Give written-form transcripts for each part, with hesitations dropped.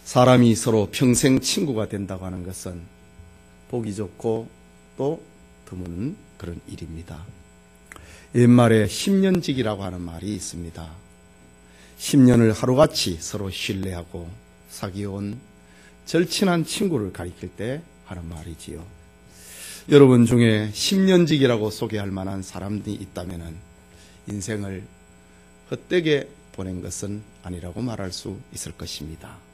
사람이 서로 평생 친구가 된다고 하는 것은 보기 좋고 또 드문 그런 일입니다. 옛말에 10년지기라고 하는 말이 있습니다. 10년을 하루같이 서로 신뢰하고 사귀어온 절친한 친구를 가리킬 때 하는 말이지요. 여러분 중에 10년지기라고 소개할 만한 사람들이 있다면 인생을 헛되게 보낸 것은 아니라고 말할 수 있을 것입니다.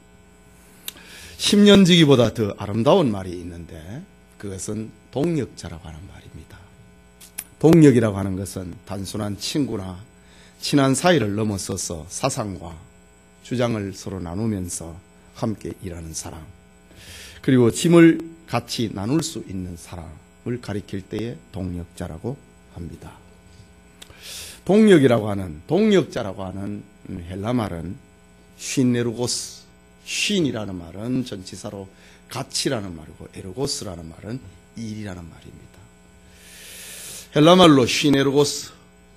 10년지기보다 더 아름다운 말이 있는데 그것은 동역자라고 하는 말입니다. 동역이라고 하는 것은 단순한 친구나 친한 사이를 넘어서서 사상과 주장을 서로 나누면서 함께 일하는 사람, 그리고 짐을 같이 나눌 수 있는 사람을 가리킬 때에 동역자라고 합니다. 동역자라고 하는 헬라 말은 쉰에르고스, 쉰이라는 말은 전치사로 같이라는 말이고 에르고스라는 말은 일이라는 말입니다. 헬라 말로 쉰에르고스,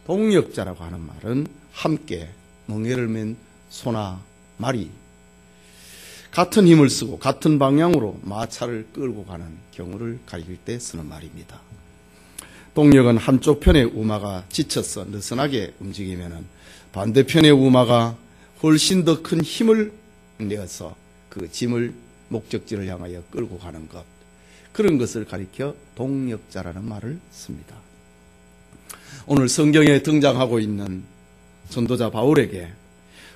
동역자라고 하는 말은 함께 멍에를 맨 소나 말이 같은 힘을 쓰고 같은 방향으로 마차를 끌고 가는 경우를 가리킬 때 쓰는 말입니다. 동역은 한쪽 편의 우마가 지쳐서 느슨하게 움직이면 반대편의 우마가 훨씬 더 큰 힘을 내어서 그 짐을 목적지를 향하여 끌고 가는 것, 그런 것을 가리켜 동역자라는 말을 씁니다. 오늘 성경에 등장하고 있는 전도자 바울에게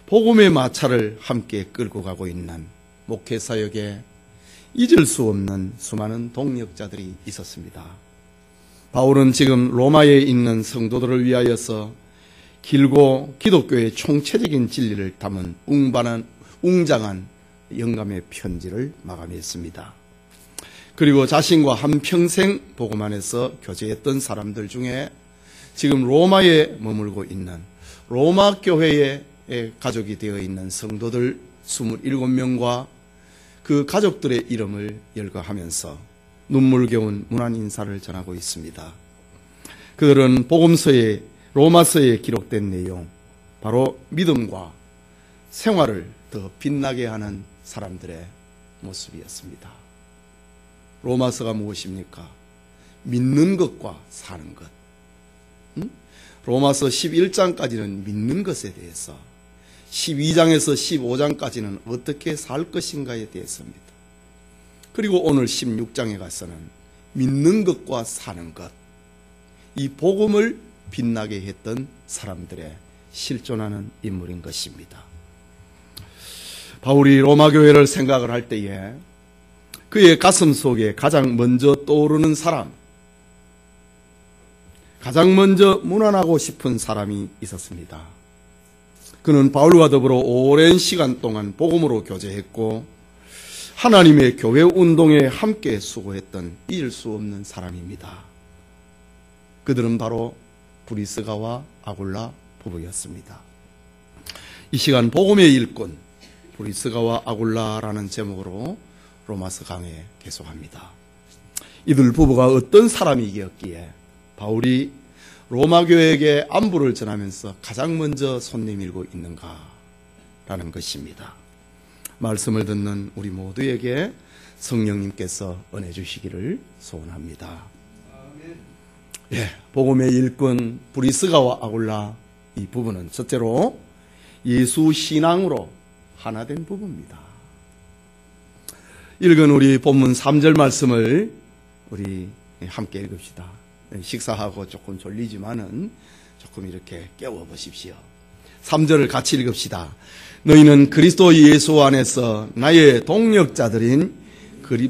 복음의 마차를 함께 끌고 가고 있는 목회사역에 잊을 수 없는 수많은 동역자들이 있었습니다. 바울은 지금 로마에 있는 성도들을 위하여서 길고 기독교의 총체적인 진리를 담은 웅장한 영감의 편지를 마감했습니다. 그리고 자신과 한평생 복음 안에서 교제했던 사람들 중에 지금 로마에 머물고 있는 로마 교회의 가족이 되어 있는 성도들 27명과 그 가족들의 이름을 열거하면서 눈물겨운 문안 인사를 전하고 있습니다. 그들은 복음서에 로마서에 기록된 내용, 바로 믿음과 생활을 더 빛나게 하는 사람들의 모습이었습니다. 로마서가 무엇입니까? 믿는 것과 사는 것. 로마서 11장까지는 믿는 것에 대해서, 12장에서 15장까지는 어떻게 살 것인가에 대해서입니다. 그리고 오늘 16장에 가서는 믿는 것과 사는 것, 이 복음을 빛나게 했던 사람들의 실존하는 인물인 것입니다. 바울이 로마 교회를 생각을 할 때에 그의 가슴 속에 가장 먼저 떠오르는 사람, 가장 먼저 문안하고 싶은 사람이 있었습니다. 그는 바울과 더불어 오랜 시간 동안 복음으로 교제했고 하나님의 교회 운동에 함께 수고했던 잊을 수 없는 사람입니다. 그들은 바로 브리스가와 아굴라 부부였습니다. 이 시간 복음의 일꾼 브리스가와 아굴라라는 제목으로 로마서 강해 계속합니다. 이들 부부가 어떤 사람이었기에 바울이 로마 교회에게 안부를 전하면서 가장 먼저 손 내밀고 있는가라는 것입니다. 말씀을 듣는 우리 모두에게 성령님께서 은혜 주시기를 소원합니다. 복음의 일꾼 브리스가와 아굴라, 이 부부는 첫째로 예수 신앙으로 하나 된 부부입니다. 읽은 우리 본문 3절 말씀을 우리 함께 읽읍시다. 식사하고 조금 졸리지만은 조금 이렇게 깨워보십시오. 3절을 같이 읽읍시다. 너희는 그리스도 예수 안에서 나의 동역자들인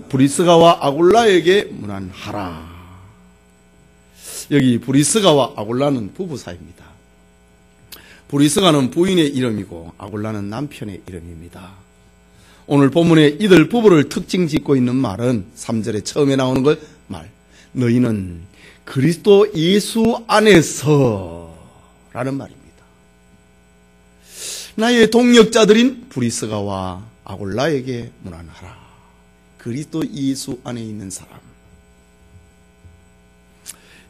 브리스가와 아굴라에게 문안하라. 여기 브리스가와 아굴라는 부부 사이입니다. 브리스가는 부인의 이름이고 아굴라는 남편의 이름입니다. 오늘 본문에 이들 부부를 특징 짓고 있는 말은 3절에 처음에 나오는 말, 너희는 그리스도 예수 안에서 라는 말입니다. 나의 동역자들인 브리스가와 아굴라에게 문안하라. 그리스도 예수 안에 있는 사람.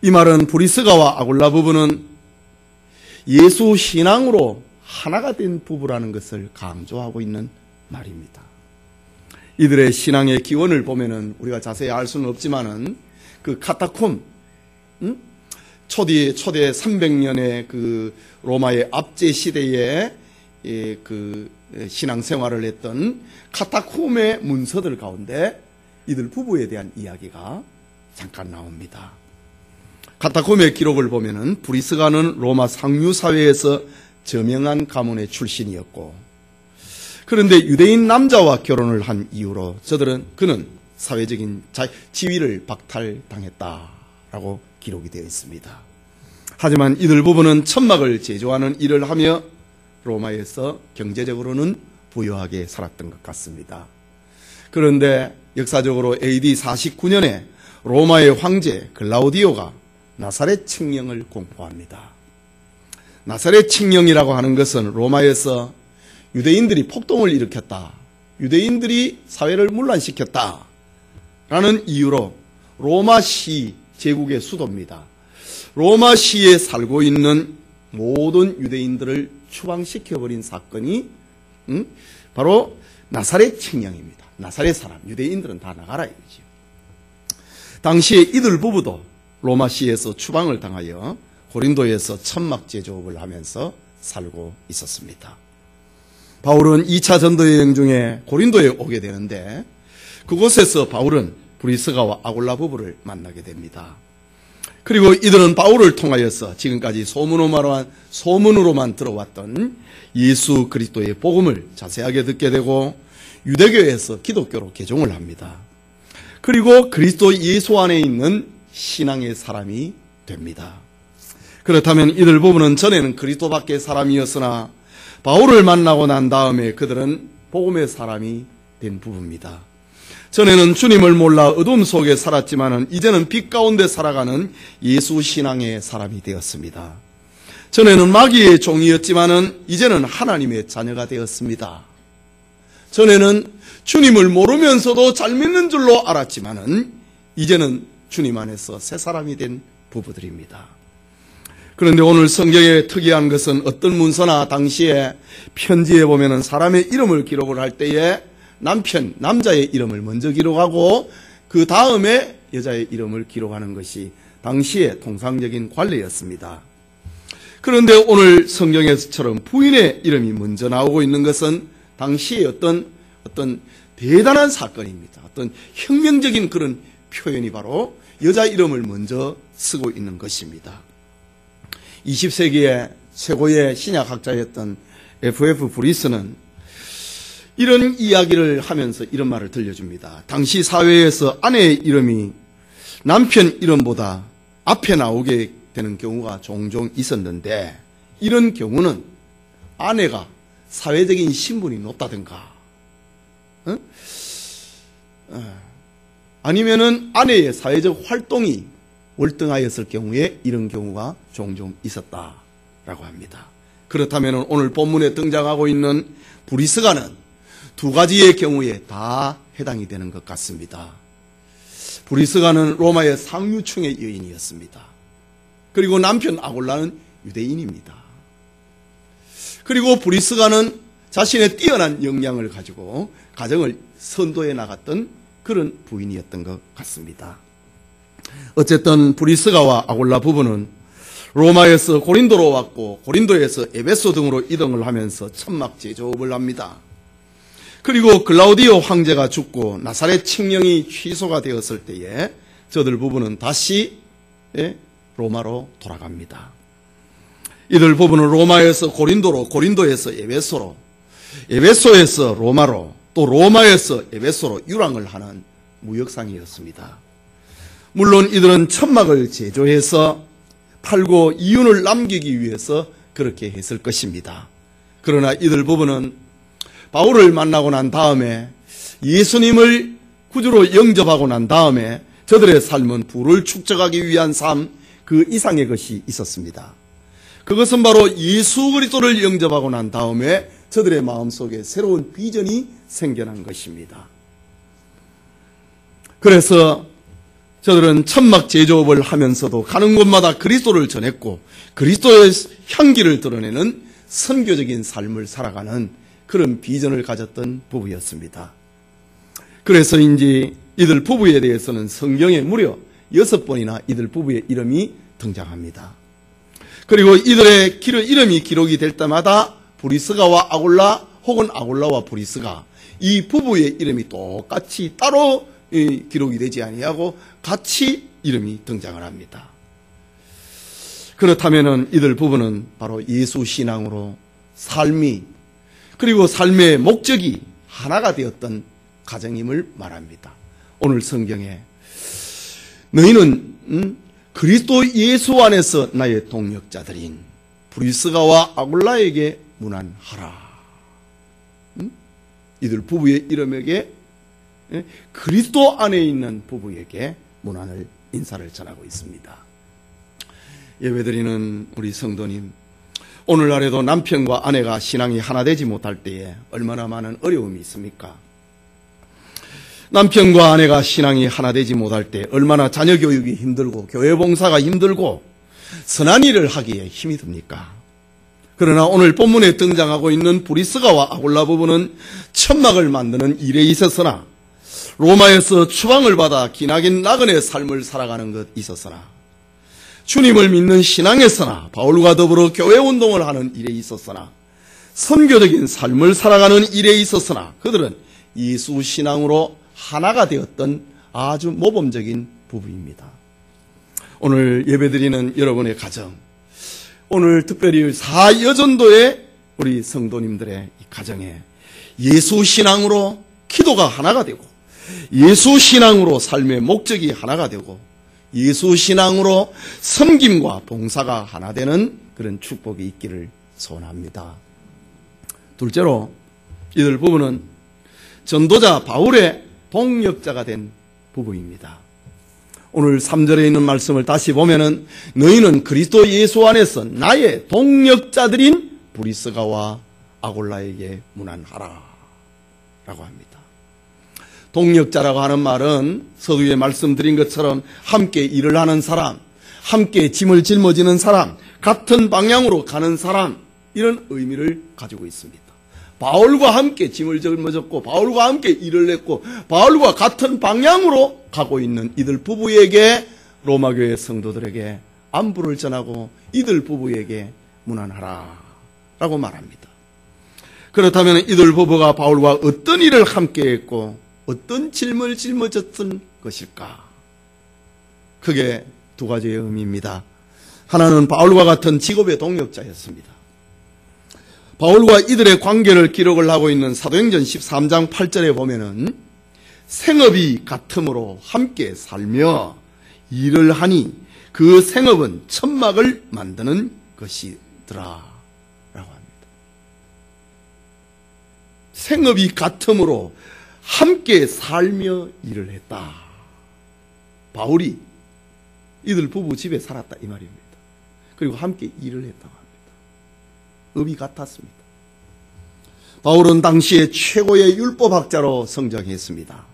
이 말은 브리스가와 아굴라 부부는 예수 신앙으로 하나가 된 부부라는 것을 강조하고 있는 말입니다. 이들의 신앙의 기원을 보면은 우리가 자세히 알 수는 없지만은 그 카타콤, 초대 300년의 그 로마의 압제 시대에 그 신앙생활을 했던 카타콤의 문서들 가운데 이들 부부에 대한 이야기가 잠깐 나옵니다. 카타콤의 기록을 보면은 브리스가는 로마 상류사회에서 저명한 가문의 출신이었고, 그런데 유대인 남자와 결혼을 한 이유로 그는 사회적인 지위를 박탈당했다라고 기록이 되어 있습니다. 하지만 이들 부부는 천막을 제조하는 일을 하며 로마에서 경제적으로는 부유하게 살았던 것 같습니다. 그런데 역사적으로 AD 49년에 로마의 황제 글라우디오가 나사렛 칙령을 공포합니다. 나사렛 칙령이라고 하는 것은 로마에서 유대인들이 폭동을 일으켰다, 유대인들이 사회를 문란시켰다 라는 이유로 로마시, 제국의 수도입니다, 로마시에 살고 있는 모든 유대인들을 추방시켜버린 사건이 바로 나사렛 칙령입니다. 나사렛 사람, 유대인들은 다 나가라 이거죠. 당시에 이들 부부도 로마시에서 추방을 당하여 고린도에서 천막 제조업을 하면서 살고 있었습니다. 바울은 2차 전도 여행 중에 고린도에 오게 되는데 그곳에서 바울은 브리스가와 아굴라 부부를 만나게 됩니다. 그리고 이들은 바울을 통하여서 지금까지 소문으로만 들어왔던 예수 그리스도의 복음을 자세하게 듣게 되고 유대교에서 기독교로 개종을 합니다. 그리고 그리스도 예수 안에 있는 신앙의 사람이 됩니다. 그렇다면 이들 부부는 전에는 그리스도 밖의 사람이었으나 바울을 만나고 난 다음에 그들은 복음의 사람이 된 부부입니다. 전에는 주님을 몰라 어둠 속에 살았지만은 이제는 빛 가운데 살아가는 예수 신앙의 사람이 되었습니다. 전에는 마귀의 종이었지만은 이제는 하나님의 자녀가 되었습니다. 전에는 주님을 모르면서도 잘 믿는 줄로 알았지만은 이제는 주님 안에서 새 사람이 된 부부들입니다. 그런데 오늘 성경에 특이한 것은 어떤 문서나 당시에 편지에 보면은 사람의 이름을 기록을 할 때에 남자의 이름을 먼저 기록하고 그 다음에 여자의 이름을 기록하는 것이 당시의 통상적인 관례였습니다. 그런데 오늘 성경에서처럼 부인의 이름이 먼저 나오고 있는 것은 당시의 어떤 대단한 사건입니다. 어떤 혁명적인 그런 표현이 바로 여자 이름을 먼저 쓰고 있는 것입니다. 20세기의 최고의 신약학자였던 F.F. 브리스는 이런 이야기를 하면서 이런 말을 들려줍니다. 당시 사회에서 아내의 이름이 남편 이름보다 앞에 나오게 되는 경우가 종종 있었는데 이런 경우는 아내가 사회적인 신분이 높다든가 아니면은 아내의 사회적 활동이 월등하였을 경우에 이런 경우가 종종 있었다라고 합니다. 그렇다면 오늘 본문에 등장하고 있는 브리스가는 두 가지의 경우에 다 해당이 되는 것 같습니다. 브리스가는 로마의 상류층의 여인이었습니다. 그리고 남편 아굴라는 유대인입니다. 그리고 브리스가는 자신의 뛰어난 역량을 가지고 가정을 선도해 나갔던 그런 부인이었던 것 같습니다. 어쨌든 브리스가와 아굴라 부부는 로마에서 고린도로 왔고 고린도에서 에베소 등으로 이동을 하면서 천막 제조업을 합니다. 그리고 글라우디오 황제가 죽고 나사렛 칙령이 취소가 되었을 때에 저들 부부는 다시 로마로 돌아갑니다. 이들 부부는 로마에서 고린도로, 고린도에서 에베소로, 에베소에서 로마로, 또 로마에서 에베소로 유랑을 하는 무역상이었습니다. 물론 이들은 천막을 제조해서 팔고 이윤을 남기기 위해서 그렇게 했을 것입니다. 그러나 이들 부부는 바울을 만나고 난 다음에 예수님을 구주로 영접하고 난 다음에 저들의 삶은 부를 축적하기 위한 삶, 그 이상의 것이 있었습니다. 그것은 바로 예수 그리스도를 영접하고 난 다음에 저들의 마음속에 새로운 비전이 생겨난 것입니다. 그래서 저들은 천막 제조업을 하면서도 가는 곳마다 그리스도를 전했고 그리스도의 향기를 드러내는 선교적인 삶을 살아가는 그런 비전을 가졌던 부부였습니다. 그래서인지 이들 부부에 대해서는 성경에 무려 6번이나 이들 부부의 이름이 등장합니다. 그리고 이들의 이름이 기록이 될 때마다 브리스가와 아굴라 혹은 아굴라와 브리스가 이 부부의 이름이 똑같이 따로 기록이 되지 아니하고 같이 이름이 등장을 합니다. 그렇다면 이들 부부는 바로 예수 신앙으로 삶이 그리고 삶의 목적이 하나가 되었던 가정임을 말합니다. 오늘 성경에 너희는 그리스도 예수 안에서 나의 동역자들인 브리스가와 아굴라에게 문안하라. 이들 부부의 이름에게 그리스도 안에 있는 부부에게 문안을 인사를 전하고 있습니다. 예배드리는 우리 성도님, 오늘날에도 남편과 아내가 신앙이 하나 되지 못할 때에 얼마나 많은 어려움이 있습니까? 남편과 아내가 신앙이 하나 되지 못할 때 얼마나 자녀 교육이 힘들고 교회 봉사가 힘들고 선한 일을 하기에 힘이 듭니까? 그러나 오늘 본문에 등장하고 있는 브리스가와 아굴라 부부는 천막을 만드는 일에 있었으나 로마에서 추방을 받아 기나긴 나그네 삶을 살아가는 것 있었으나 주님을 믿는 신앙에서나 바울과 더불어 교회 운동을 하는 일에 있었으나 선교적인 삶을 살아가는 일에 있었으나 그들은 예수 신앙으로 하나가 되었던 아주 모범적인 부부입니다. 오늘 예배드리는 여러분의 가정, 오늘 특별히 사여전도의 우리 성도님들의 이 가정에 예수 신앙으로 기도가 하나가 되고 예수 신앙으로 삶의 목적이 하나가 되고 예수 신앙으로 섬김과 봉사가 하나 되는 그런 축복이 있기를 소원합니다. 둘째로 이들 부부는 전도자 바울의 동역자가 된 부부입니다. 오늘 3절에 있는 말씀을 다시 보면은 너희는 그리스도 예수 안에서 나의 동역자들인 브리스가와 아굴라에게 문안하라 라고 합니다. 동역자라고 하는 말은 서두에 말씀드린 것처럼 함께 일을 하는 사람, 함께 짐을 짊어지는 사람, 같은 방향으로 가는 사람, 이런 의미를 가지고 있습니다. 바울과 함께 짐을 짊어졌고 바울과 함께 일을 했고 바울과 같은 방향으로 가고 있는 이들 부부에게 로마교회 성도들에게 안부를 전하고 이들 부부에게 문안하라 라고 말합니다. 그렇다면 이들 부부가 바울과 어떤 일을 함께 했고 어떤 짐을 짊어졌던 것일까? 크게 두 가지의 의미입니다. 하나는 바울과 같은 직업의 동역자였습니다. 바울과 이들의 관계를 기록을 하고 있는 사도행전 13장 8절에 보면은 생업이 같음으로 함께 살며 일을 하니 그 생업은 천막을 만드는 것이더라 라고 합니다. 생업이 같음으로 함께 살며 일을 했다. 바울이 이들 부부 집에 살았다 이 말입니다. 그리고 함께 일을 했다고 합니다. 업이 같았습니다. 바울은 당시에 최고의 율법학자로 성장했습니다.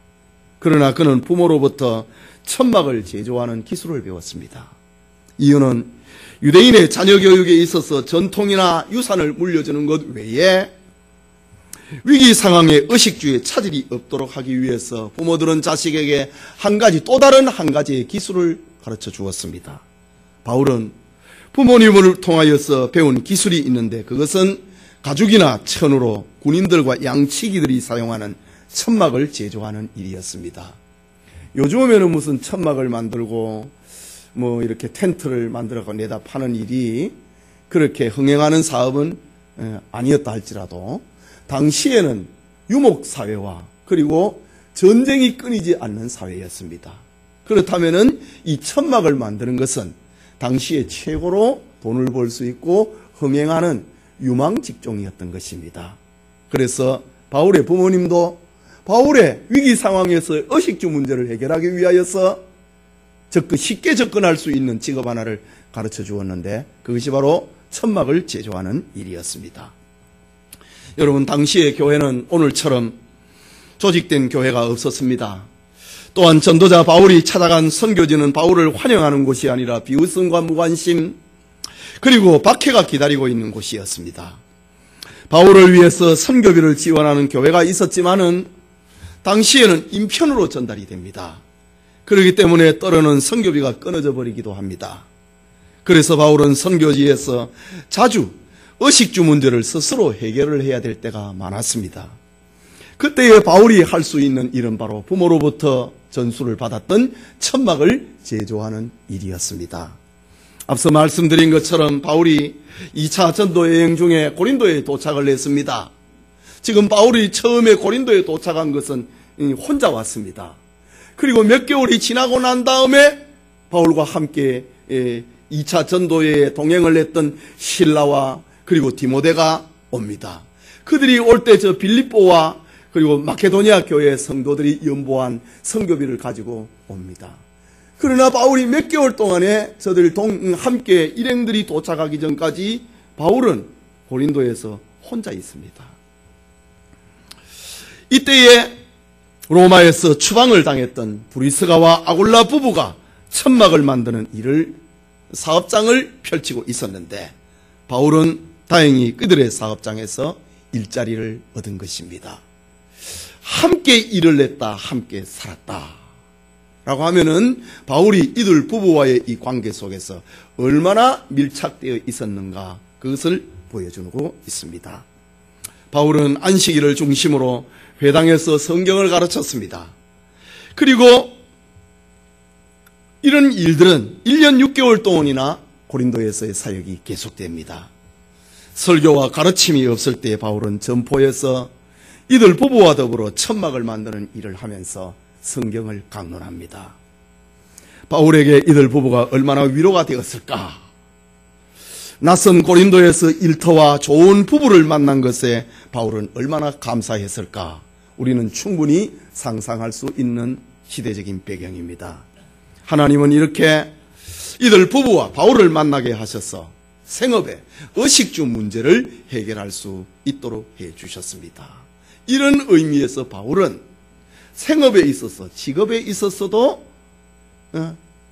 그러나 그는 부모로부터 천막을 제조하는 기술을 배웠습니다. 이유는 유대인의 자녀 교육에 있어서 전통이나 유산을 물려주는 것 외에 위기 상황에 의식주에 차질이 없도록 하기 위해서 부모들은 자식에게 또 다른 한 가지의 기술을 가르쳐 주었습니다. 바울은 부모님을 통하여서 배운 기술이 있는데 그것은 가죽이나 천으로 군인들과 양치기들이 사용하는 천막을 제조하는 일이었습니다. 요즘에는 무슨 천막을 만들고 이렇게 텐트를 만들어서 내다 파는 일이 그렇게 흥행하는 사업은 아니었다 할지라도 당시에는 유목사회와 그리고 전쟁이 끊이지 않는 사회였습니다. 그렇다면 이 천막을 만드는 것은 당시에 최고로 돈을 벌 수 있고 흥행하는 유망 직종이었던 것입니다. 그래서 바울의 부모님도 바울의 위기 상황에서 의식주 문제를 해결하기 위하여서 쉽게 접근할 수 있는 직업 하나를 가르쳐 주었는데 그것이 바로 천막을 제조하는 일이었습니다. 여러분, 당시의 교회는 오늘처럼 조직된 교회가 없었습니다. 또한 전도자 바울이 찾아간 선교지는 바울을 환영하는 곳이 아니라 비웃음과 무관심 그리고 박해가 기다리고 있는 곳이었습니다. 바울을 위해서 선교비를 지원하는 교회가 있었지만은 당시에는 인편으로 전달이 됩니다. 그렇기 때문에 때로는 선교비가 끊어져 버리기도 합니다. 그래서 바울은 선교지에서 자주 의식주 문제를 스스로 해결을 해야 될 때가 많았습니다. 그때에 바울이 할 수 있는 일은 바로 부모로부터 전수를 받았던 천막을 제조하는 일이었습니다. 앞서 말씀드린 것처럼 바울이 2차 전도 여행 중에 고린도에 도착을 했습니다. 지금 바울이 처음에 고린도에 도착한 것은 혼자 왔습니다. 그리고 몇 개월이 지나고 난 다음에 바울과 함께 2차 전도에 동행을 했던 실라와 그리고 디모데가 옵니다. 그들이 올 때 저 빌립보와 그리고 마케도니아 교회 성도들이 연보한 선교비를 가지고 옵니다. 그러나 바울이 몇 개월 동안에 저들 함께 일행들이 도착하기 전까지 바울은 고린도에서 혼자 있습니다. 이때에 로마에서 추방을 당했던 브리스가와 아굴라 부부가 천막을 만드는 사업장을 펼치고 있었는데 바울은 다행히 그들의 사업장에서 일자리를 얻은 것입니다. 함께 일을 했다, 함께 살았다 라고 하면은 바울이 이들 부부와의 이 관계 속에서 얼마나 밀착되어 있었는가 그것을 보여주고 있습니다. 바울은 안식일을 중심으로 회당에서 성경을 가르쳤습니다. 그리고 이런 일들은 1년 6개월 동안이나 고린도에서의 사역이 계속됩니다. 설교와 가르침이 없을 때 바울은 점포에서 이들 부부와 더불어 천막을 만드는 일을 하면서 성경을 강론합니다. 바울에게 이들 부부가 얼마나 위로가 되었을까? 낯선 고린도에서 일터와 좋은 부부를 만난 것에 바울은 얼마나 감사했을까? 우리는 충분히 상상할 수 있는 시대적인 배경입니다. 하나님은 이렇게 이들 부부와 바울을 만나게 하셔서 생업의 의식주 문제를 해결할 수 있도록 해주셨습니다. 이런 의미에서 바울은 생업에 있어서 직업에 있어서도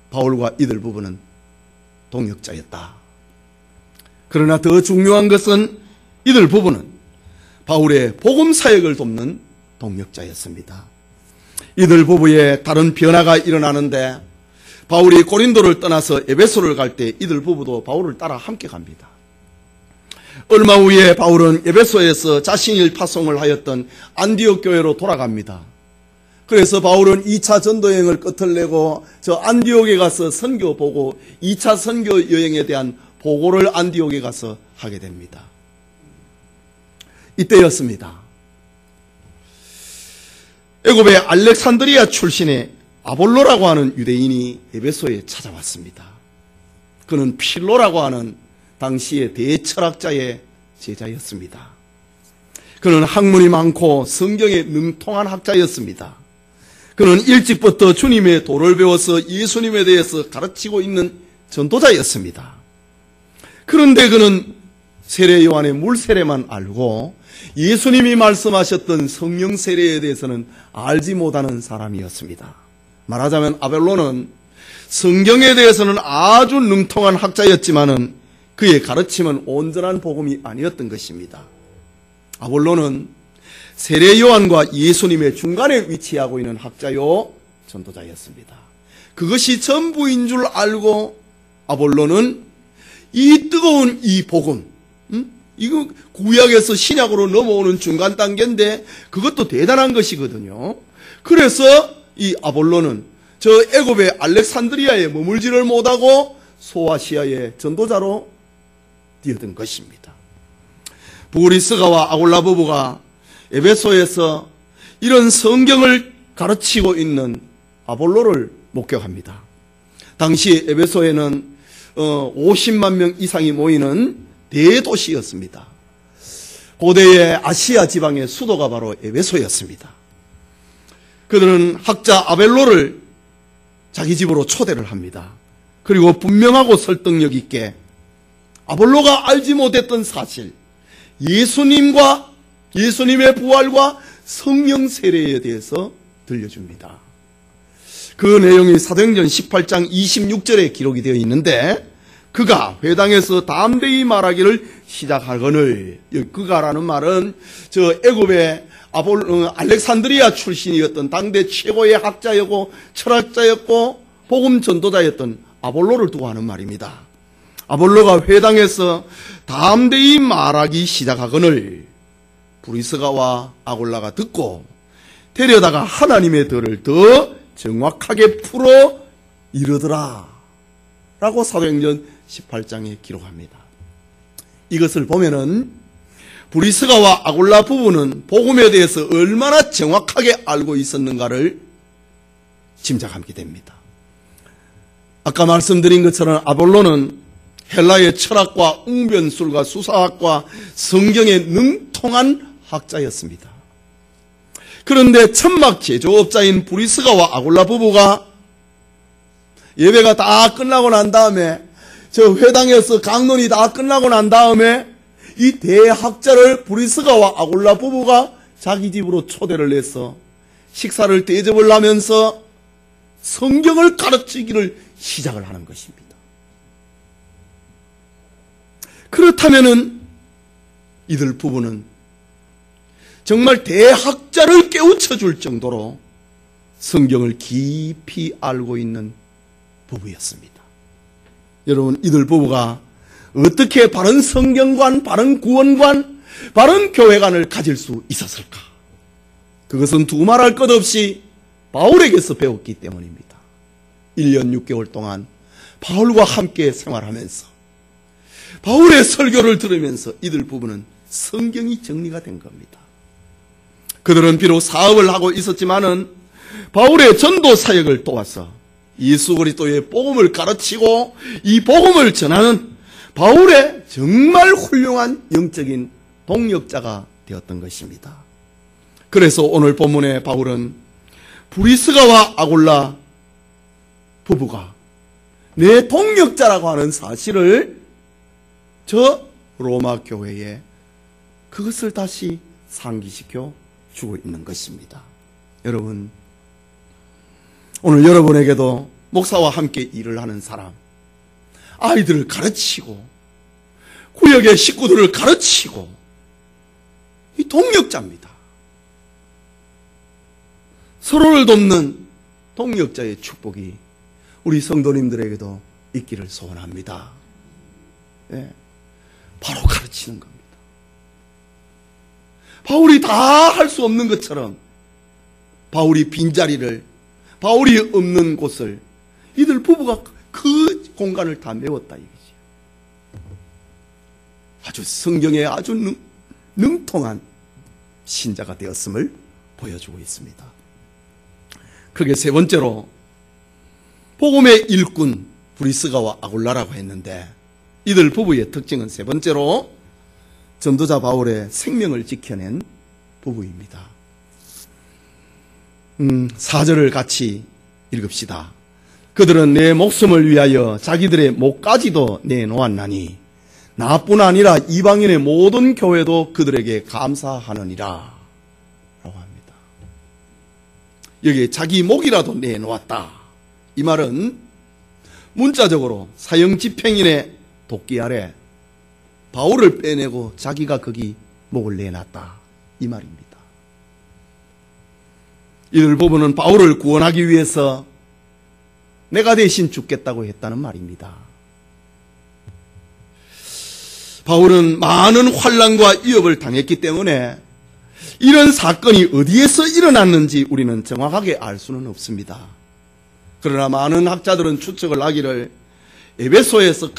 바울과 이들 부부는 동역자였다. 그러나 더 중요한 것은 이들 부부는 바울의 복음 사역을 돕는 동역자였습니다. 이들 부부의 다른 변화가 일어나는데 바울이 고린도를 떠나서 에베소를 갈 때 이들 부부도 바울을 따라 함께 갑니다. 얼마 후에 바울은 에베소에서 자신이 파송을 하였던 안디옥 교회로 돌아갑니다. 그래서 바울은 2차 전도여행을 끝을 내고 저 안디옥에 가서 선교 보고 2차 선교 여행에 대한 보고를 안디옥에 가서 하게 됩니다. 이때였습니다. 애굽의 알렉산드리아 출신의 아볼로라고 하는 유대인이 에베소에 찾아왔습니다. 그는 필로라고 하는 당시의 대철학자의 제자였습니다. 그는 학문이 많고 성경에 능통한 학자였습니다. 그는 일찍부터 주님의 도를 배워서 예수님에 대해서 가르치고 있는 전도자였습니다. 그런데 그는 세례 요한의 물 세례만 알고 예수님이 말씀하셨던 성령 세례에 대해서는 알지 못하는 사람이었습니다. 말하자면 아벨로는 성경에 대해서는 아주 능통한 학자였지만은 그의 가르침은 온전한 복음이 아니었던 것입니다. 아볼로는 세례 요한과 예수님의 중간에 위치하고 있는 학자요 전도자였습니다. 그것이 전부인 줄 알고 아볼로는 이 뜨거운 이 복음, 이거 구약에서 신약으로 넘어오는 중간 단계인데 그것도 대단한 것이거든요. 그래서 이 아볼로는 저 애굽의 알렉산드리아에 머물지를 못하고 소아시아의 전도자로 뛰어든 것입니다. 브리스가와 아굴라 부부가 에베소에서 이런 성경을 가르치고 있는 아볼로를 목격합니다. 당시 에베소에는 50만 명 이상이 모이는 대도시였습니다. 고대의 아시아 지방의 수도가 바로 에베소였습니다. 그들은 학자 아벨로를 자기 집으로 초대를 합니다. 그리고 분명하고 설득력 있게 아볼로가 알지 못했던 사실, 예수님의 부활과 성령 세례에 대해서 들려줍니다. 그 내용이 사도행전 18장 26절에 기록이 되어 있는데 그가 회당에서 담대히 말하기를 시작하거늘. 그가라는 말은 저 애굽의 알렉산드리아 출신이었던 당대 최고의 학자였고 철학자였고 복음 전도자였던 아볼로를 두고 하는 말입니다. 아볼로가 회당에서 담대히 말하기 시작하거늘 브리스가와 아굴라가 듣고 데려다가 하나님의 덕을 더 정확하게 풀어 이르더라 라고 사도행전 18장에 기록합니다. 이것을 보면은 브리스가와 아굴라 부부는 복음에 대해서 얼마나 정확하게 알고 있었는가를 짐작하게 됩니다. 아까 말씀드린 것처럼 아볼로는 헬라의 철학과 웅변술과 수사학과 성경에 능통한 학자였습니다. 그런데 천막 제조업자인 브리스가와 아굴라 부부가 예배가 다 끝나고 난 다음에 저 회당에서 강론이 다 끝나고 난 다음에 이 대학자를 브리스가와 아굴라 부부가 자기 집으로 초대를 해서 식사를 대접을 하면서 성경을 가르치기를 시작을 하는 것입니다. 그렇다면은 이들 부부는 정말 대학자를 깨우쳐 줄 정도로 성경을 깊이 알고 있는 부부였습니다. 여러분, 이들 부부가 어떻게 바른 성경관, 바른 구원관, 바른 교회관을 가질 수 있었을까? 그것은 두말할 것 없이 바울에게서 배웠기 때문입니다. 1년 6개월 동안 바울과 함께 생활하면서 바울의 설교를 들으면서 이들 부부는 성경이 정리가 된 겁니다. 그들은 비록 사업을 하고 있었지만은 바울의 전도 사역을 도와서 예수 그리스도의 복음을 가르치고 이 복음을 전하는 바울의 정말 훌륭한 영적인 동역자가 되었던 것입니다. 그래서 오늘 본문의 바울은 브리스가와 아굴라 부부가 내 동역자라고 하는 사실을 저 로마 교회에 그것을 다시 상기시켜 주고 있는 것입니다. 여러분, 오늘 여러분에게도 목사와 함께 일을 하는 사람, 아이들을 가르치고 구역의 식구들을 가르치고 이 동역자입니다. 서로를 돕는 동역자의 축복이 우리 성도님들에게도 있기를 소원합니다. 네, 바로 가르치는 겁니다. 바울이 다 할 수 없는 것처럼 바울이 빈자리를, 바울이 없는 곳을 이들 부부가 그 공간을 다 메웠다 이거지. 아주 성경에 아주 능통한 신자가 되었음을 보여주고 있습니다. 그게 세 번째로 복음의 일꾼 브리스가와 아굴라라고 했는데 이들 부부의 특징은 세 번째로 전도자 바울의 생명을 지켜낸 부부입니다. 4절을 같이 읽읍시다. 그들은 내 목숨을 위하여 자기들의 목까지도 내놓았나니 나뿐 아니라 이방인의 모든 교회도 그들에게 감사하느니라 라고 합니다. 여기에 자기 목이라도 내놓았다. 이 말은 문자적으로 사형집행인의 도끼 아래 바울을 빼내고 자기가 거기 목을 내놨다. 이 말입니다. 이들 부부는 바울을 구원하기 위해서 내가 대신 죽겠다고 했다는 말입니다. 바울은 많은 환난과 위협을 당했기 때문에 이런 사건이 어디에서 일어났는지 우리는 정확하게 알 수는 없습니다. 그러나 많은 학자들은 추측을 하기를 에베소에서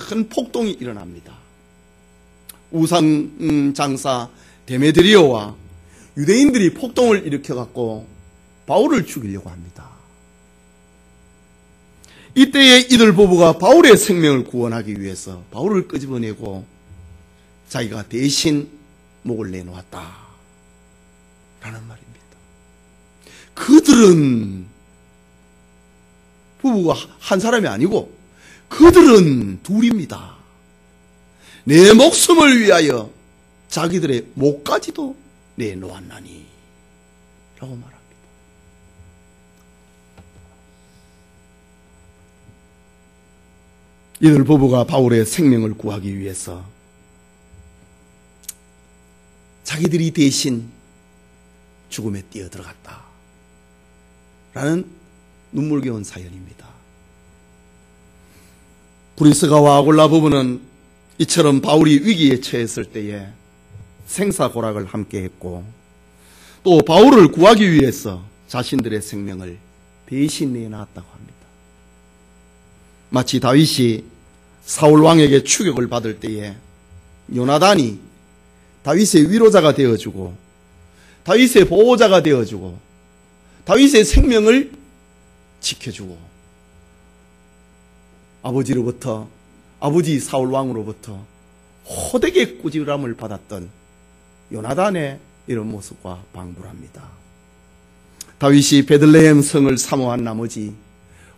큰 폭동이 일어납니다. 우상 장사 데메드리오와 유대인들이 폭동을 일으켜갖고 바울을 죽이려고 합니다. 이때에 이들 부부가 바울의 생명을 구원하기 위해서 바울을 끄집어내고 자기가 대신 목을 내놓았다 라는 말입니다. 그들은 부부가 한 사람이 아니고 그들은 둘입니다. 내 목숨을 위하여 자기들의 목까지도 내놓았나니 라고 말합니다. 이들 부부가 바울의 생명을 구하기 위해서 자기들이 대신 죽음에 뛰어들어갔다 라는 눈물겨운 사연입니다. 브리스가와 아굴라 부부는 이처럼 바울이 위기에 처했을 때에 생사고락을 함께 했고, 또 바울을 구하기 위해서 자신들의 생명을 대신 내놨다고 합니다. 마치 다윗이 사울 왕에게 추격을 받을 때에 요나단이 다윗의 위로자가 되어주고 다윗의 보호자가 되어주고 다윗의 생명을 지켜주고 아버지 사울 왕으로부터 호되게 꾸지람을 받았던 요나단의 이런 모습과 방불합니다. 다윗이 베들레헴 성을 사모한 나머지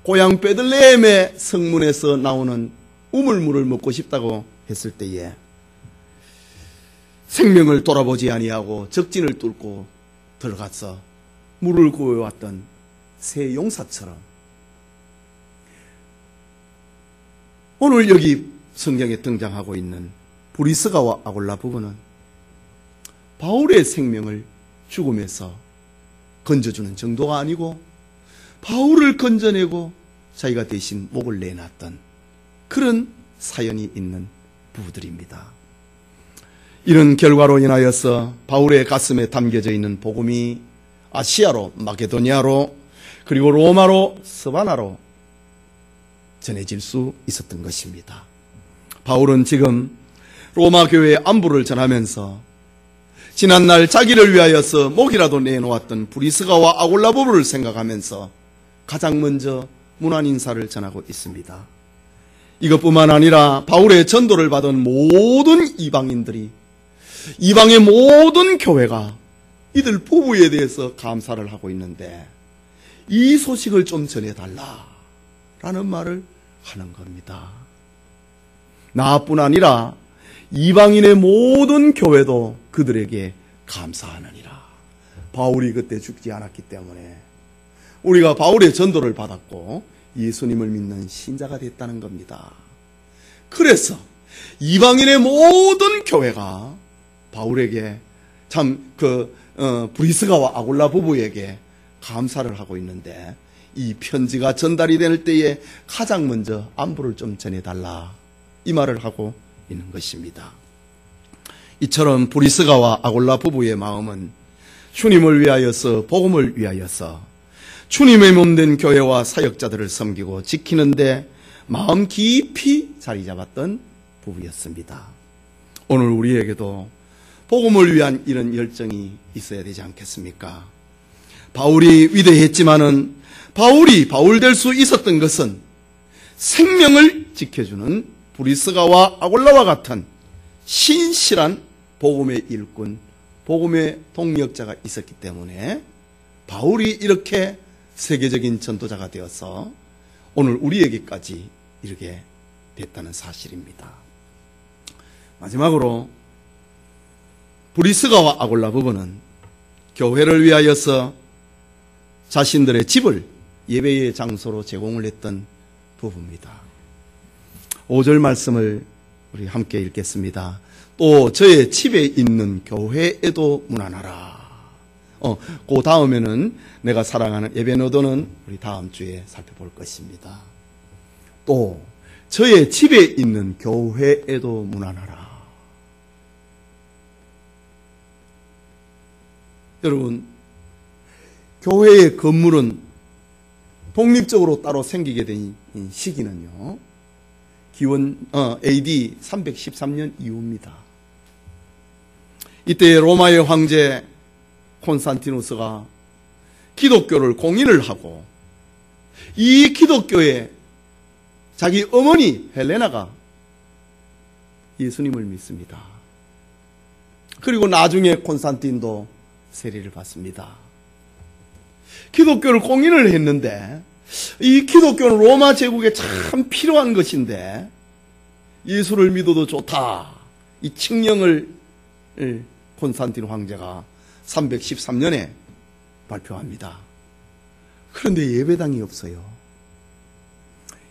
고향 베들레헴의 성문에서 나오는 우물물을 먹고 싶다고 했을 때에 생명을 돌아보지 아니하고 적진을 뚫고 들어가서 물을 구해왔던 새 용사처럼 오늘 여기 성경에 등장하고 있는 브리스가와 아굴라 부부는 바울의 생명을 죽음에서 건져주는 정도가 아니고 바울을 건져내고 자기가 대신 목을 내놨던 그런 사연이 있는 부부들입니다. 이런 결과로 인하여서 바울의 가슴에 담겨져 있는 복음이 아시아로, 마게도니아로, 그리고 로마로, 스바나로 전해질 수 있었던 것입니다. 바울은 지금 로마 교회의 안부를 전하면서 지난날 자기를 위하여서 목이라도 내놓았던 브리스가와 아굴라 부부를 생각하면서 가장 먼저 문안 인사를 전하고 있습니다. 이것뿐만 아니라 바울의 전도를 받은 모든 이방인들이, 이방의 모든 교회가 이들 부부에 대해서 감사를 하고 있는데 이 소식을 좀 전해달라라는 말을 하는 겁니다. 나뿐 아니라 이방인의 모든 교회도 그들에게 감사하느니라. 바울이 그때 죽지 않았기 때문에 우리가 바울의 전도를 받았고 예수님을 믿는 신자가 됐다는 겁니다. 그래서 이방인의 모든 교회가 바울에게 브리스가와 아굴라 부부에게 감사를 하고 있는데 이 편지가 전달이 될 때에 가장 먼저 안부를 좀 전해달라 이 말을 하고 있는 것입니다. 이처럼 브리스가와 아굴라 부부의 마음은 주님을 위하여서, 복음을 위하여서 주님의 몸된 교회와 사역자들을 섬기고 지키는데 마음 깊이 자리 잡았던 부부였습니다. 오늘 우리에게도 복음을 위한 이런 열정이 있어야 되지 않겠습니까? 바울이 위대했지만은 바울이 바울 될 수 있었던 것은 생명을 지켜주는 브리스가와 아굴라와 같은 신실한 복음의 일꾼, 복음의 동력자가 있었기 때문에 바울이 이렇게 세계적인 전도자가 되어서 오늘 우리에게까지 이르게 됐다는 사실입니다. 마지막으로 브리스가와 아굴라 부부는 교회를 위하여서 자신들의 집을 예배의 장소로 제공을 했던 부부입니다. 5절 말씀을 우리 함께 읽겠습니다. 또 저의 집에 있는 교회에도 문안하라. 그 다음에는 내가 사랑하는 에베노도는 우리 다음 주에 살펴볼 것입니다. 또 저의 집에 있는 교회에도 문안하라. 여러분, 교회의 건물은 독립적으로 따로 생기게 된 시기는요, 기원 AD 313년 이후입니다. 이때 로마의 황제 콘스탄티누스가 기독교를 공인을 하고 이 기독교에 자기 어머니 헬레나가 예수님을 믿습니다. 그리고 나중에 콘스탄틴도 세례를 받습니다. 기독교를 공인을 했는데 이 기독교는 로마 제국에 참 필요한 것인데 예수를 믿어도 좋다. 이 칙령을 콘스탄틴 황제가 313년에 발표합니다. 그런데 예배당이 없어요.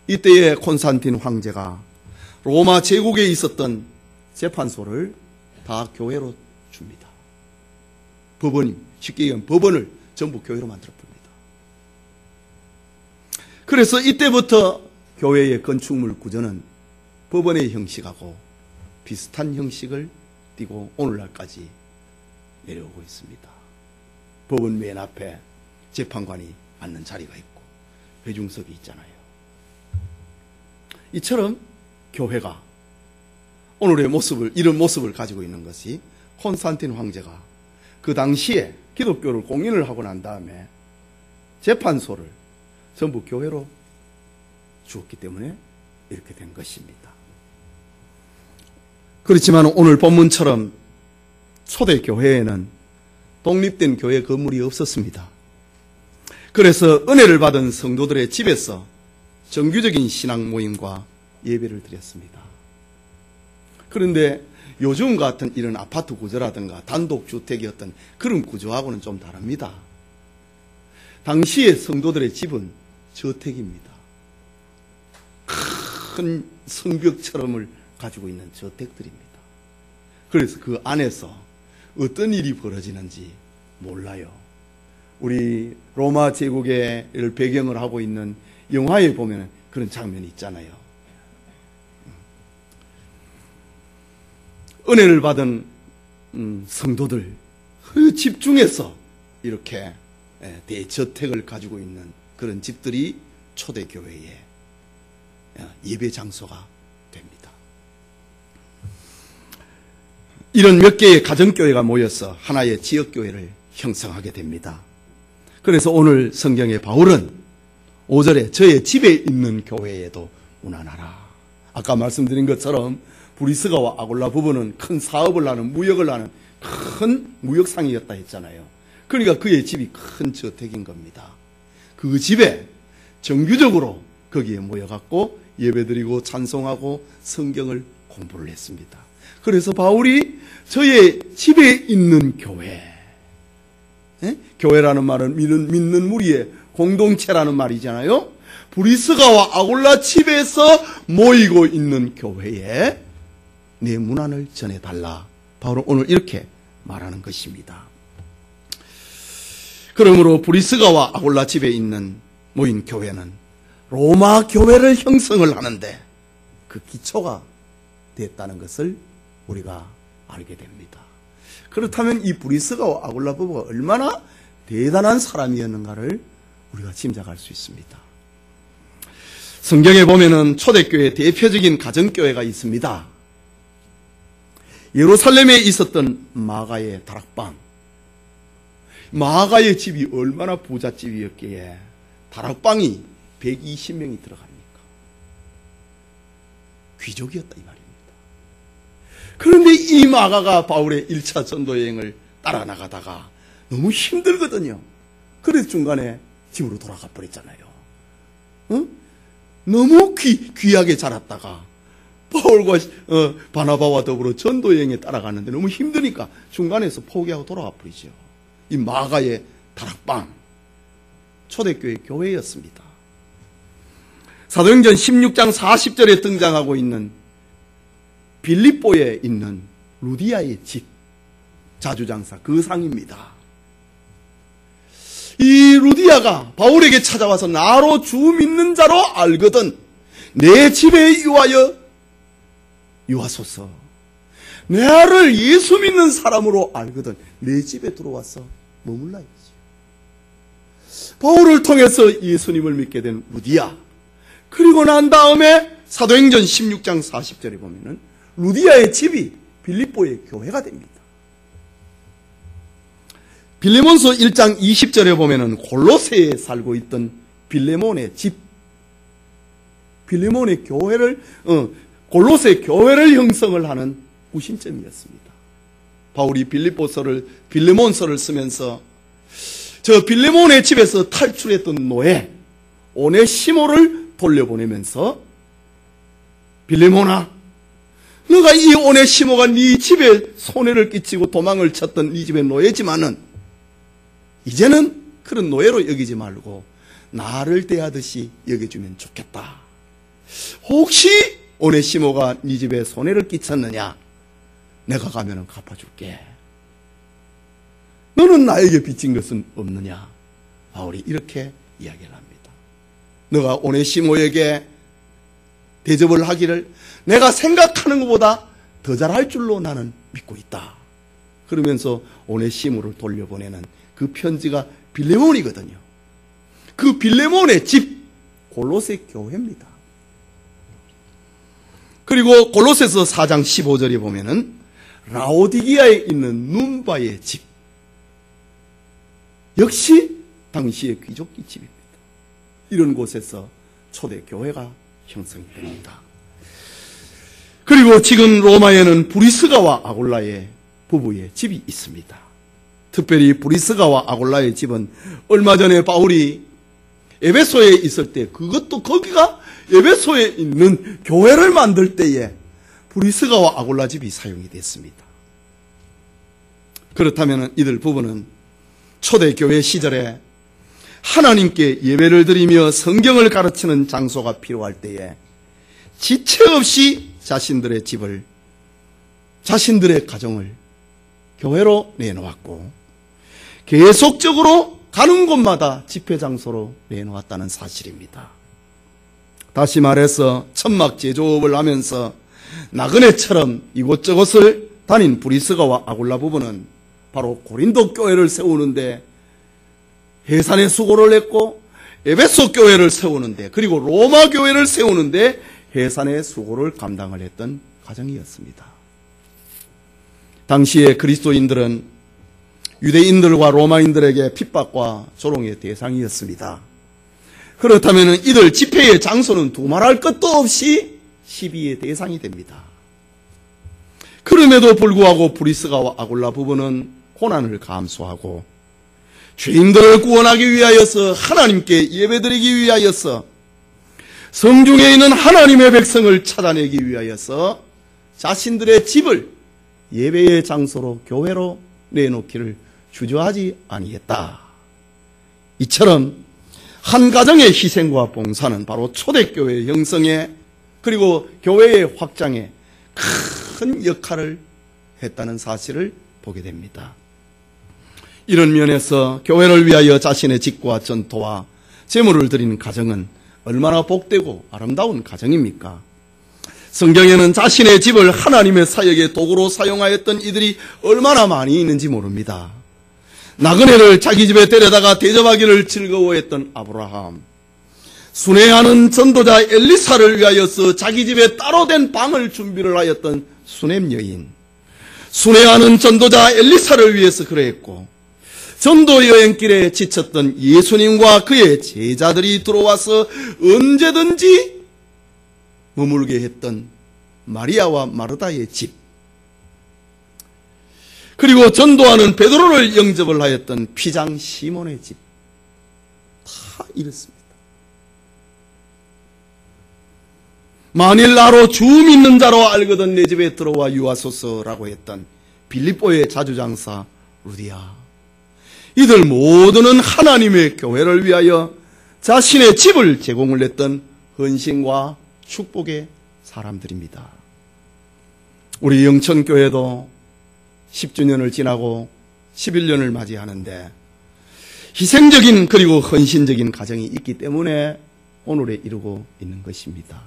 이때의 콘스탄틴 황제가 로마 제국에 있었던 재판소를 다 교회로 줍니다. 법원이, 쉽게 얘기하면 법원을 전부 교회로 만들어 봅니다. 그래서 이때부터 교회의 건축물 구조는 법원의 형식하고 비슷한 형식을 띠고 오늘날까지 내려오고 있습니다. 법원 맨 앞에 재판관이 앉는 자리가 있고 회중석이 있잖아요. 이처럼 교회가 오늘의 모습을, 이런 모습을 가지고 있는 것이 콘스탄틴 황제가 그 당시에 기독교를 공인을 하고 난 다음에 재판소를 전부 교회로 주었기 때문에 이렇게 된 것입니다. 그렇지만 오늘 본문처럼 초대 교회에는 독립된 교회 건물이 없었습니다. 그래서 은혜를 받은 성도들의 집에서 정규적인 신앙 모임과 예배를 드렸습니다. 그런데 요즘 같은 이런 아파트 구조라든가 단독주택의 어떤 그런 구조하고는 좀 다릅니다. 당시의 성도들의 집은 저택입니다. 큰 성벽처럼을 가지고 있는 저택들입니다. 그래서 그 안에서 어떤 일이 벌어지는지 몰라요. 우리 로마 제국의 배경을 하고 있는 영화에 보면 그런 장면이 있잖아요. 은혜를 받은 성도들 집중해서 이렇게 대저택을 가지고 있는 그런 집들이 초대교회의 예배 장소가 됩니다. 이런 몇 개의 가정교회가 모여서 하나의 지역교회를 형성하게 됩니다. 그래서 오늘 성경의 바울은 5절에 저의 집에 있는 교회에도 운하나라. 아까 말씀드린 것처럼 브리스가와 아골라 부부는 큰 사업을 하는, 무역을 하는 큰 무역상이었다 했잖아요. 그러니까 그의 집이 큰 저택인 겁니다. 그 집에 정규적으로 거기에 모여갖고 예배드리고 찬송하고 성경을 공부를 했습니다. 그래서 바울이 저의 집에 있는 교회, 교회라는 말은 믿는 무리의 공동체라는 말이잖아요. 브리스가와 아골라 집에서 모이고 있는 교회에 내 문안을 전해달라. 바울은 오늘 이렇게 말하는 것입니다. 그러므로 브리스가와 아골라 집에 모인 교회는 로마 교회를 형성을 하는데 그 기초가 됐다는 것을 우리가 알게 됩니다. 그렇다면 이 브리스가와 아골라 부부가 얼마나 대단한 사람이었는가를 우리가 짐작할 수 있습니다. 성경에 보면은 초대교회의 대표적인 가정교회가 있습니다. 예루살렘에 있었던 마가의 다락방. 마가의 집이 얼마나 부잣집이었기에 다락방이 120명이 들어갑니까? 귀족이었다 이 말입니다. 그런데 이 마가가 바울의 1차 전도 여행을 따라 나가다가 너무 힘들거든요. 그래서 중간에 집으로 돌아가 버렸잖아요. 너무 귀하게 자랐다가 바울과 바나바와 더불어 전도 여행에 따라가는데 너무 힘드니까 중간에서 포기하고 돌아가 버리죠. 이 마가의 다락방, 초대교회 교회였습니다. 사도행전 16장 40절에 등장하고 있는 빌립보에 있는 루디아의 집, 자주장사 그 상입니다. 이 루디아가 바울에게 찾아와서 나로 주 믿는 자로 알거든 내 집에 유하소서. 나를 예수 믿는 사람으로 알거든 내 집에 들어와서 머물라 했지. 바울을 통해서 예수님을 믿게 된 루디아. 그리고 난 다음에 사도행전 16장 40절에 보면은 루디아의 집이 빌립보의 교회가 됩니다. 빌레몬서 1장 20절에 보면은 골로새에 살고 있던 빌레몬의 집, 빌레몬의 교회를, 골로새 교회를 형성을 하는 구심점이었습니다. 바울이 빌레몬서를 쓰면서 저 빌레몬의 집에서 탈출했던 노예 오네시모를 돌려보내면서 빌레몬아, 너가 이 오네시모가 네 집에 손해를 끼치고 도망을 쳤던 네 집의 노예지만은 이제는 그런 노예로 여기지 말고 나를 대하듯이 여겨주면 좋겠다. 혹시 오네시모가 네 집에 손해를 끼쳤느냐? 내가 가면은 갚아줄게. 너는 나에게 빚진 것은 없느냐? 바울이 이렇게 이야기를 합니다. 너가 오네시모에게 대접을 하기를 내가 생각하는 것보다 더 잘할 줄로 나는 믿고 있다. 그러면서 오네시모를 돌려보내는 그 편지가 빌레몬이거든요. 그 빌레몬의 집 골로새 교회입니다. 그리고 골로새서 4장 15절에 보면은 라오디기아에 있는 눈바의 집, 역시 당시의 귀족의 집입니다. 이런 곳에서 초대 교회가 형성이 됩니다. 그리고 지금 로마에는 브리스가와 아골라의 부부의 집이 있습니다. 특별히 브리스가와 아골라의 집은 얼마 전에 바울이 에베소에 있을 때, 그것도 거기가 에베소에 있는 교회를 만들 때에 브리스가와 아골라 집이 사용이 됐습니다. 그렇다면 이들 부부는 초대교회 시절에 하나님께 예배를 드리며 성경을 가르치는 장소가 필요할 때에 지체 없이 자신들의 집을, 자신들의 가정을 교회로 내놓았고 계속적으로 가는 곳마다 집회 장소로 내놓았다는 사실입니다. 다시 말해서 천막 제조업을 하면서 나그네처럼 이곳저곳을 다닌 브리스가와 아골라 부부는 바로 고린도 교회를 세우는데 해산의 수고를 했고, 에베소 교회를 세우는데, 그리고 로마 교회를 세우는데 해산의 수고를 감당을 했던 가정이었습니다. 당시에 그리스도인들은 유대인들과 로마인들에게 핍박과 조롱의 대상이었습니다. 그렇다면 이들 집회의 장소는 두말할 것도 없이 시비의 대상이 됩니다. 그럼에도 불구하고 브리스가와 아골라 부부는 고난을 감수하고 죄인들을 구원하기 위하여서, 하나님께 예배드리기 위하여서, 성중에 있는 하나님의 백성을 찾아내기 위하여서 자신들의 집을 예배의 장소로, 교회로 내놓기를 주저하지 아니했다. 이처럼 한 가정의 희생과 봉사는 바로 초대교회 형성에, 그리고 교회의 확장에 큰 역할을 했다는 사실을 보게 됩니다. 이런 면에서 교회를 위하여 자신의 집과 전토와 재물을 드리는 가정은 얼마나 복되고 아름다운 가정입니까? 성경에는 자신의 집을 하나님의 사역의 도구로 사용하였던 이들이 얼마나 많이 있는지 모릅니다. 나그네를 자기 집에 데려다가 대접하기를 즐거워했던 아브라함, 순회하는 전도자 엘리사를 위하여서 자기 집에 따로 된 방을 준비를 하였던 수넴 여인, 순회하는 전도자 엘리사를 위해서 그러했고, 전도 여행길에 지쳤던 예수님과 그의 제자들이 들어와서 언제든지 머물게 했던 마리아와 마르다의 집, 그리고 전도하는 베드로를 영접을 하였던 피장 시몬의 집, 다 이렇습니다. 만일 나로 주 믿는 자로 알거든 내 집에 들어와 유하소서라고 했던 빌립보의 자주장사 루디아, 이들 모두는 하나님의 교회를 위하여 자신의 집을 제공을 했던 헌신과 축복의 사람들입니다. 우리 영천교회도 10주년을 지나고 11년을 맞이하는데 희생적인, 그리고 헌신적인 가정이 있기 때문에 오늘에 이르고 있는 것입니다.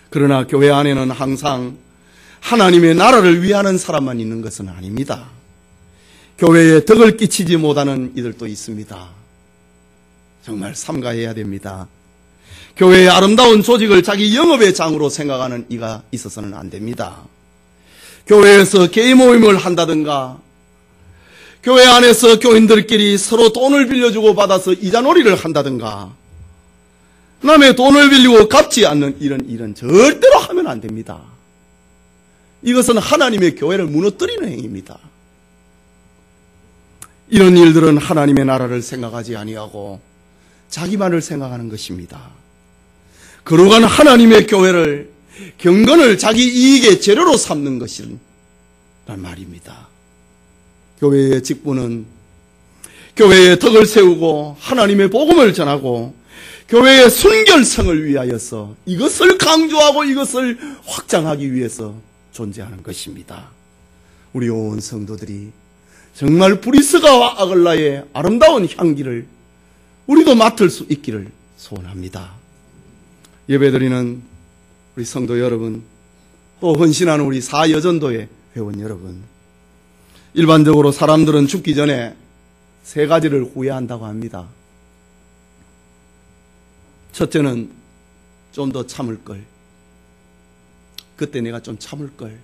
그러나 교회 안에는 항상 하나님의 나라를 위하는 사람만 있는 것은 아닙니다. 교회에 덕을 끼치지 못하는 이들도 있습니다. 정말 삼가해야 됩니다. 교회의 아름다운 조직을 자기 영업의 장으로 생각하는 이가 있어서는 안 됩니다. 교회에서 개인 모임을 한다든가, 교회 안에서 교인들끼리 서로 돈을 빌려주고 받아서 이자놀이를 한다든가, 남의 돈을 빌리고 갚지 않는 이런 일은 절대로 하면 안 됩니다. 이것은 하나님의 교회를 무너뜨리는 행위입니다. 이런 일들은 하나님의 나라를 생각하지 아니하고 자기만을 생각하는 것입니다. 거룩한 하나님의 교회를, 경건을 자기 이익의 재료로 삼는 것이란 말입니다. 교회의 직분은 교회의 덕을 세우고 하나님의 복음을 전하고 교회의 순결성을 위하여서 이것을 강조하고 이것을 확장하기 위해서 존재하는 것입니다. 우리 온 성도들이 정말 브리스가와 아글라의 아름다운 향기를 우리도 맡을 수 있기를 소원합니다. 예배드리는 우리 성도 여러분, 또 헌신하는 우리 사여전도의 회원 여러분, 일반적으로 사람들은 죽기 전에 세 가지를 후회한다고 합니다. 첫째는 좀 더 참을 걸. 그때 내가 좀 참을 걸.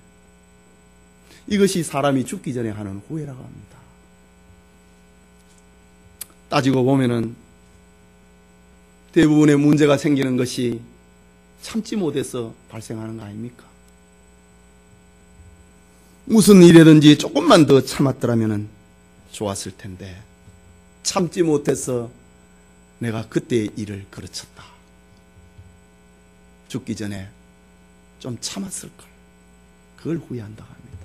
이것이 사람이 죽기 전에 하는 후회라고 합니다. 따지고 보면은 대부분의 문제가 생기는 것이 참지 못해서 발생하는 거 아닙니까? 무슨 일이든지 조금만 더 참았더라면 좋았을 텐데 참지 못해서 내가 그때의 일을 그르쳤다. 죽기 전에 좀 참았을 걸. 그걸 후회한다고 합니다.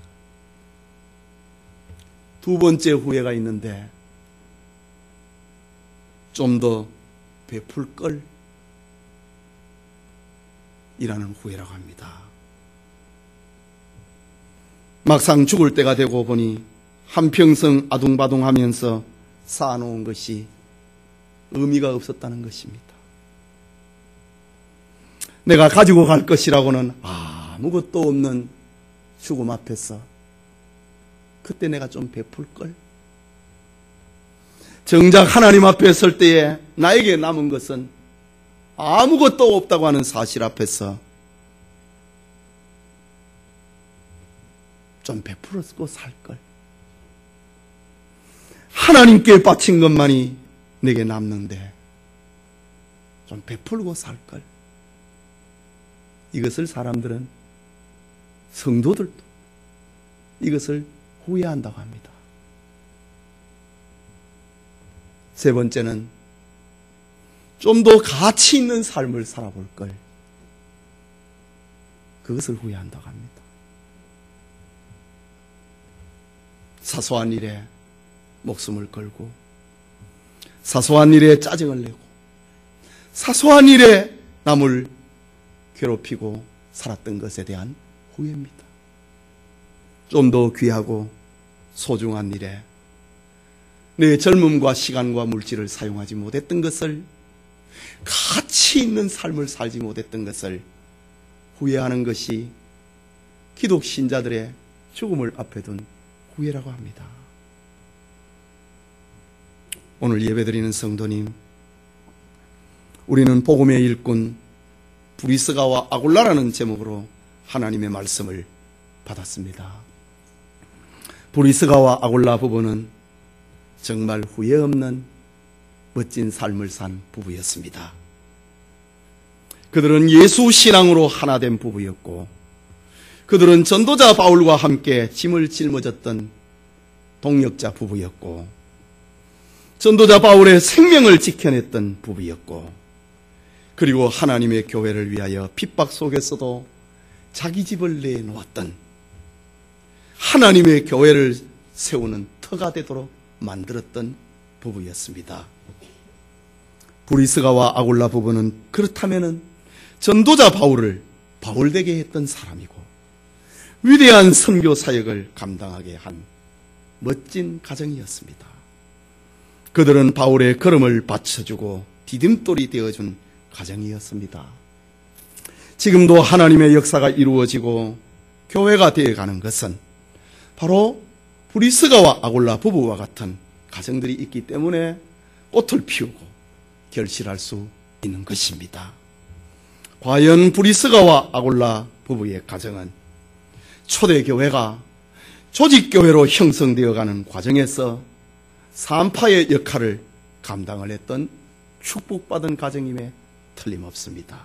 두 번째 후회가 있는데 좀 더 베풀 걸 이라는 후회라고 합니다. 막상 죽을 때가 되고 보니 한평생 아둥바둥하면서 쌓아놓은 것이 의미가 없었다는 것입니다. 내가 가지고 갈 것이라고는 아무것도 없는 죽음 앞에서 그때 내가 좀 베풀 걸. 정작 하나님 앞에 설 때에 나에게 남은 것은 아무것도 없다고 하는 사실 앞에서 좀 베풀었고 살 걸. 하나님께 바친 것만이 내게 남는데 좀 베풀고 살 걸. 이것을 사람들은, 성도들도 이것을 후회한다고 합니다. 세 번째는 좀 더 가치 있는 삶을 살아볼 걸. 그것을 후회한다고 합니다. 사소한 일에 목숨을 걸고, 사소한 일에 짜증을 내고, 사소한 일에 남을 괴롭히고 살았던 것에 대한 후회입니다. 좀 더 귀하고 소중한 일에 내 젊음과 시간과 물질을 사용하지 못했던 것을, 가치 있는 삶을 살지 못했던 것을 후회하는 것이 기독 신자들의 죽음을 앞에 둔 후회라고 합니다. 오늘 예배드리는 성도님, 우리는 복음의 일꾼 브리스가와 아굴라라는 제목으로 하나님의 말씀을 받았습니다. 브리스가와 아굴라 부부는 정말 후회 없는 멋진 삶을 산 부부였습니다. 그들은 예수 신앙으로 하나 된 부부였고, 그들은 전도자 바울과 함께 짐을 짊어졌던 동역자 부부였고, 전도자 바울의 생명을 지켜냈던 부부였고, 그리고 하나님의 교회를 위하여 핍박 속에서도 자기 집을 내놓았던, 하나님의 교회를 세우는 터가 되도록 만들었던 부부였습니다. 브리스가와 아굴라 부부는 그렇다면 전도자 바울을 바울되게 했던 사람이고, 위대한 선교 사역을 감당하게 한 멋진 가정이었습니다. 그들은 바울의 걸음을 받쳐주고 디딤돌이 되어준 가정이었습니다. 지금도 하나님의 역사가 이루어지고 교회가 되어가는 것은 바로 브리스가와 아굴라 부부와 같은 가정들이 있기 때문에 꽃을 피우고 결실할 수 있는 것입니다. 과연 브리스가와 아굴라 부부의 가정은 초대교회가 조직교회로 형성되어가는 과정에서 산파의 역할을 감당을 했던 축복받은 가정임에 틀림없습니다.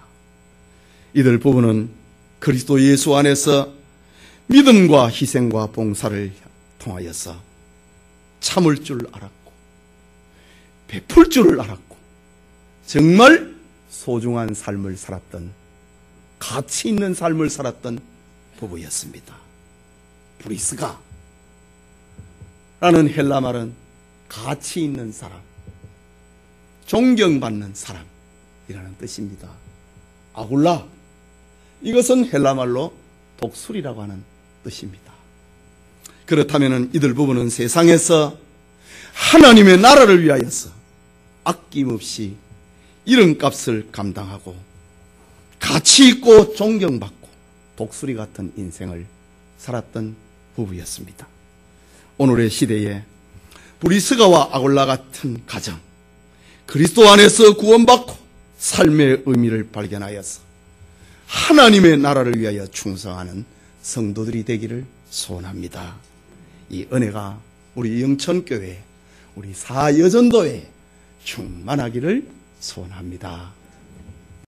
이들 부부는 그리스도 예수 안에서 믿음과 희생과 봉사를 통하여서 참을 줄 알았고, 베풀 줄을 알았고, 정말 소중한 삶을 살았던, 가치 있는 삶을 살았던 부부였습니다. 브리스가 라는 헬라 말은 가치 있는 사람, 존경받는 사람, 뜻입니다. 아굴라, 이것은 헬라말로 독수리라고 하는 뜻입니다. 그렇다면 이들 부부는 세상에서 하나님의 나라를 위하여서 아낌없이 이름값을 감당하고 가치 있고 존경받고 독수리 같은 인생을 살았던 부부였습니다. 오늘의 시대에 브리스가와 아굴라 같은 가정, 그리스도 안에서 구원받고 삶의 의미를 발견하여서 하나님의 나라를 위하여 충성하는 성도들이 되기를 소원합니다. 이 은혜가 우리 영천교회, 우리 사여전도에 충만하기를 소원합니다.